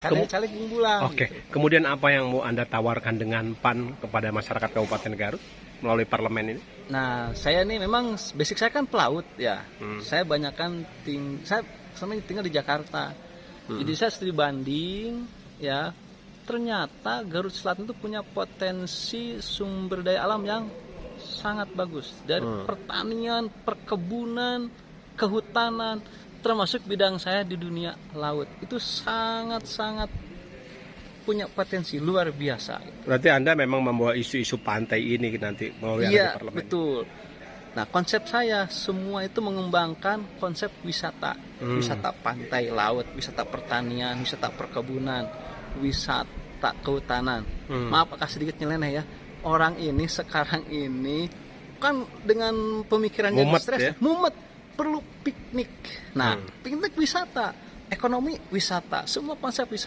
caleg Bumbulang. Oke, kemudian apa yang mau Anda tawarkan dengan PAN kepada masyarakat Kabupaten Garut melalui parlemen ini? Nah, saya nih memang basic saya kan pelaut ya. Saya banyakkan saya sama tinggal di Jakarta. Jadi saya studi banding ya. Ternyata Garut Selatan itu punya potensi sumber daya alam yang sangat bagus. Dari pertanian, perkebunan, kehutanan, termasuk bidang saya di dunia laut. Itu sangat-sangat punya potensi luar biasa. Berarti Anda memang membawa isu-isu pantai ini nanti melalui Iya, parlemen. betul. Nah, konsep saya semua itu mengembangkan konsep wisata. Wisata pantai, laut, wisata pertanian, wisata perkebunan, wisata kehutanan. Maaf agak sedikit nyeleneh ya. Orang ini sekarang ini kan dengan pemikiran yang stres, mumet, perlu piknik. Nah, piknik wisata, ekonomi wisata, semua konsep wisata.